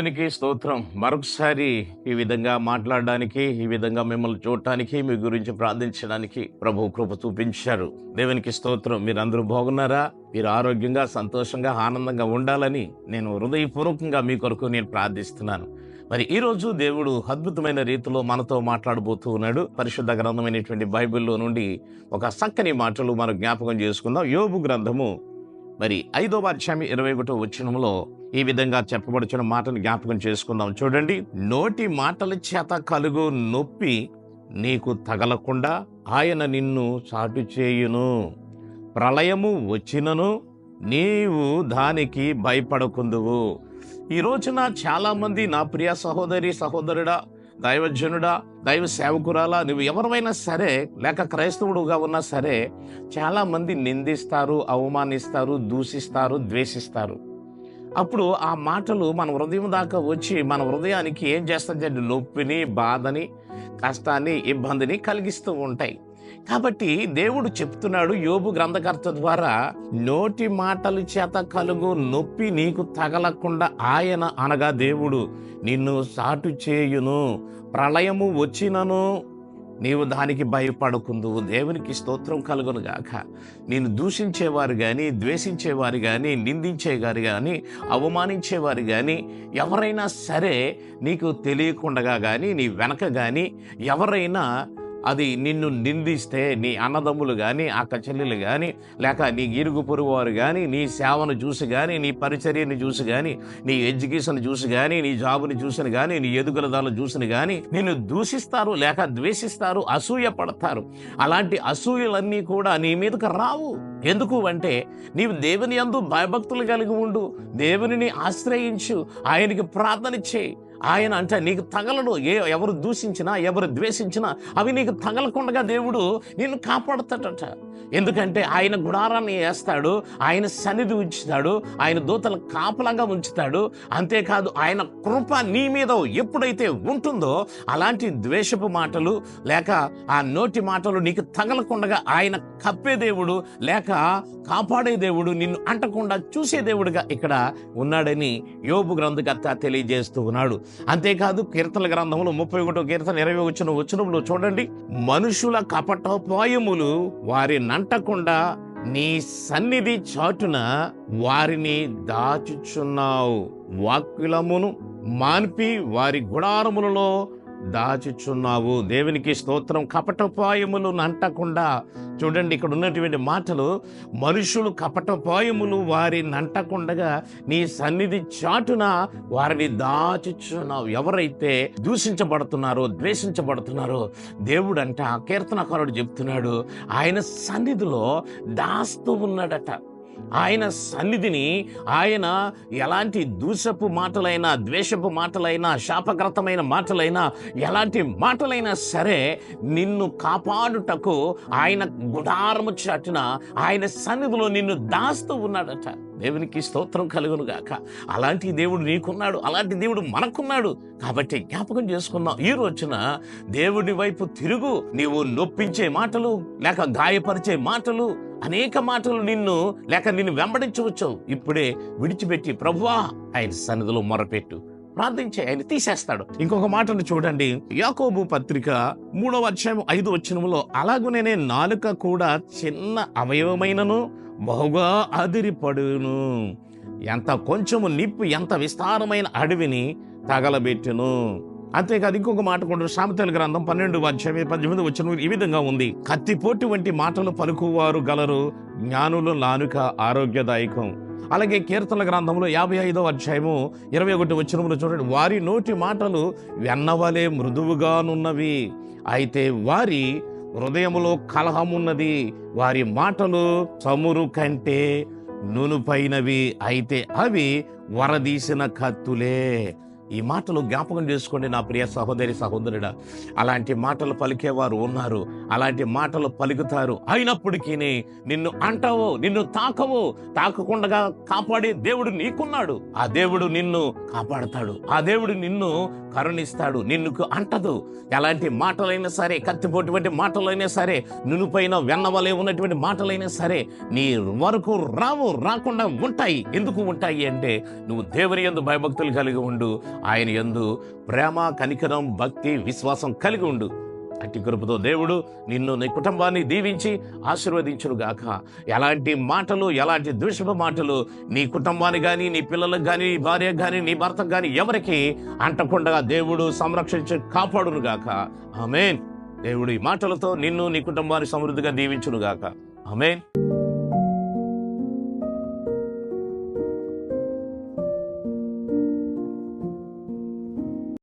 దేవునికి స్తోత్రం. మరొకసారి ఈ విధంగా మాట్లాడడానికి, ఈ విధంగా మిమ్మల్ని చూడటానికి, మీ గురించి ప్రార్థించడానికి ప్రభువు కృప చూపించారు. దేవునికి స్తోత్రం. మీరందరూ బాగున్నారా? మీరు ఆరోగ్యంగా, సంతోషంగా, ఆనందంగా ఉండాలని నేను హృదయపూర్వకంగా మీ కొరకు నేను ప్రార్థిస్తున్నాను. మరి ఈరోజు దేవుడు అద్భుతమైన రీతిలో మనతో మాట్లాడబోతూ ఉన్నాడు. పరిశుద్ధ గ్రంథమైనటువంటి బైబిల్లో నుండి ఒక చక్కని మాటలు మనం జ్ఞాపకం చేసుకుందాం. యోబు గ్రంథము మరి 5వ అధ్యాయం 21వ వచనంలో ఈ విధంగా చెప్పబడుచున్న మాటను జ్ఞాపకం చేసుకుందాం. చూడండి, నోటి మాటల చేత కలుగు నొప్పి నీకు తగలకుండా ఆయన నిన్ను చాటు చేయును. ప్రళయము వచ్చినను నీవు దానికి భయపడకుందువు. ఈ రోజున చాలామంది, నా ప్రియ సహోదరి సహోదరుడా, దైవజనుడా, దైవ సేవకురాలా, నువ్వు ఎవరైనా సరే, లేక క్రైస్తవుడుగా ఉన్నా సరే, చాలామంది నిందిస్తారు, అవమానిస్తారు, దూషిస్తారు, ద్వేషిస్తారు. అప్పుడు ఆ మాటలు మన హృదయం దాకా వచ్చి మన హృదయానికి ఏం చేస్తాయంటే నొప్పిని, బాధని, కష్టాన్ని, ఇబ్బందిని కలిగిస్తూ ఉంటాయి. కాబట్టి దేవుడు చెప్తున్నాడు యోబు గ్రంథకర్త ద్వారా, నోటి మాటల చేత కలుగు నొప్పి నీకు తగలకుండా ఆయన, అనగా దేవుడు, నిన్ను సాటు చేయును. ప్రళయము వచ్చినను నీవు దానికి భయపడకుందువు. దేవునికి స్తోత్రం కలుగును గాక. నేను దూషించేవారు కానీ, ద్వేషించేవారు కానీ, నిందించేవారు కానీ, అవమానించేవారు కానీ, ఎవరైనా సరే నీకు తెలియకుండా కానీ, నీ వెనక కానీ ఎవరైనా అది నిన్ను నిందిస్తే, నీ అన్నదమ్ములు కానీ, అక్క చెల్లెలు కానీ, లేక నీ ఇరుగు పొరుగు వారు కానీ, నీ సేవను చూసి కానీ, నీ పరిచర్యను చూసి కానీ, నీ ఎడ్యుకేషన్ చూసి కానీ, నీ జాబుని చూసిన కానీ, నీ ఎదుగుదలను చూసిన కానీ నిన్ను దూషిస్తారు, లేక ద్వేషిస్తారు, అసూయ పడతారు. అలాంటి అసూయలన్నీ కూడా నీ మీదకు రావు. ఎందుకు అంటే నీవు దేవుని యందు భయభక్తులు కలిగి ఉండు, దేవునిని ఆశ్రయించు, ఆయనకి ప్రార్థన చేయి. ఆయన అంటే నీకు తగలడు. ఎవరు దూషించినా, ఎవరు ద్వేషించినా అవి నీకు తగలకుండా దేవుడు నిన్ను కాపాడుతాడట. ఎందుకంటే ఆయన గుడారాన్ని వేస్తాడు, ఆయన సన్నిధి ఉంచుతాడు, ఆయన దూతల కాపలంగా ఉంచుతాడు. అంతేకాదు, ఆయన కృప నీ మీద ఎప్పుడైతే ఉంటుందో అలాంటి ద్వేషపు మాటలు లేక ఆ నోటి మాటలు నీకు తగలకుండా ఆయన కప్పే దేవుడు, లేక కాపాడే దేవుడు, నిన్ను అంటకుండా చూసే దేవుడుగా ఇక్కడ ఉన్నాడని యోబు గ్రంథకర్త తెలియజేస్తూ ఉన్నాడు. అంతేకాదు, కీర్తనల గ్రంథంలో 31వ కీర్తన 20వ వచనంలో చూడండి, మనుషుల కపటోపాయములు వారి నంటకుండా నీ సన్నిధి చాటున వారిని దాచుచున్నావు. వాక్యులమును మాన్పి వారి గుడారములలో దాచుచున్నావు. దేవునికి స్తోత్రం. కపటోపాయములు అంటకుండా, చూడండి ఇక్కడ ఉన్నటువంటి మాటలు, మనుషులు కపటోపాయములు వారి నంటకుండగా నీ సన్నిధి చాటున వారిని దాచుచున్నావు. ఎవరైతే దూషించబడుతున్నారో, ద్వేషించబడుతున్నారో, దేవుడు అంట, కీర్తనకారుడు చెప్తున్నాడు, ఆయన సన్నిధిలో దాస్తూ ఉన్నాడట. ఆయన సన్నిధిని ఆయన ఎలాంటి దూషపు మాటలైనా, ద్వేషపు మాటలైనా, శాపగ్రతమైన మాటలైనా, ఎలాంటి మాటలైనా సరే నిన్ను కాపాడుటకు ఆయన గుడారము చాటున ఆయన సన్నిధిలో నిన్ను దాస్తూ ఉన్నాడట. దేవునికి స్తోత్రం కలుగును గాక. అలాంటి దేవుడు నీకున్నాడు, అలాంటి దేవుడు మనకున్నాడు. కాబట్టి జ్ఞాపకం చేసుకున్నాం, ఈ రోజున దేవుడి వైపు తిరుగు. నీవు నొప్పించే మాటలు, లేక గాయపరిచే మాటలు, అనేక మాటలు నిన్ను వెంబడించవచ్చు. ఇప్పుడే విడిచిపెట్టి ప్రభువా ఆయన సన్నిధిలో మొరపెట్టు, ప్రార్థించే, ఆయన తీసేస్తాడు. ఇంకొక మాటను చూడండి, యాకోబు పత్రిక 3వ అధ్యాయం 5వ వచనములో, అలాగునే నాలుక కూడా చిన్న అవయవమైనను బహుగా అదిరిపడును. ఎంత కొంచెము నిప్పు ఎంత విస్తారమైన అడవిని తగలబెట్టును. అంతేకాదు, ఇంకొక మాట కూడా సామెతల గ్రంథం 12వ అధ్యాయం 18వ వచనం ఈ విధంగా ఉంది, కత్తిపోటు వంటి మాటలు పలుకువారు గలరు, జ్ఞానుల నాలుక ఆరోగ్యదాయకం. అలాగే కీర్తనల గ్రంథంలో 55వ అధ్యాయము 21వ వచనంలో చూడండి, వారి నోటి మాటలు వెన్నవలే మృదువుగానున్నవి, అయితే వారి హృదయములో కలహమున్నది. వారి మాటలు చమురు కంటే నునుపైనవి, అయితే అవి వరదీసిన కత్తులే. ఈ మాటలు జ్ఞాపకం చేసుకోండి నా ప్రియ సహోదరి సహోదరుడా. అలాంటి మాటలు పలికేవారు ఉన్నారు, అలాంటి మాటలు పలుకుతారు. అయినప్పటికీ నిన్ను అంటావో, నిన్ను తాకవో, తాకకుండా కాపాడే దేవుడు నీకున్నాడు. ఆ దేవుడు నిన్ను కాపాడతాడు, ఆ దేవుడు నిన్ను కరుణిస్తాడు, నిన్నుకు అంటదు. ఎలాంటి మాటలైనా సరే, కత్తిపోటువంటి మాటలైనా సరే, నునుపైన వెన్నవలే ఉన్నటువంటి మాటలైనా సరే నీ వరకు రావు, రాకుండా ఉంటాయి. ఎందుకు ఉంటాయి అంటే నువ్వు దేవుని యందు భయభక్తులు కలిగి ఉండు, ఆయన యందు ప్రేమ, కనికరం, భక్తి, విశ్వాసం కలిగి ఉండు. అట్టి కృపతో దేవుడు నిన్ను, నీ కుటుంబాన్ని దీవించి ఆశీర్వదించునుగాక. ఎలాంటి మాటలు, ఎలాంటి ద్వేషపు మాటలు నీ కుటుంబాన్ని కానీ, నీ పిల్లలకు కానీ, నీ భార్యకు కానీ, నీ భర్తకు కానీ ఎవరికి అంటకుండా దేవుడు సంరక్షించి కాపాడునుగాక. ఆమేన్. దేవుడు ఈ మాటలతో నిన్ను, నీ కుటుంబాన్ని సమృద్ధిగా దీవించునుగాక. ఆమేన్.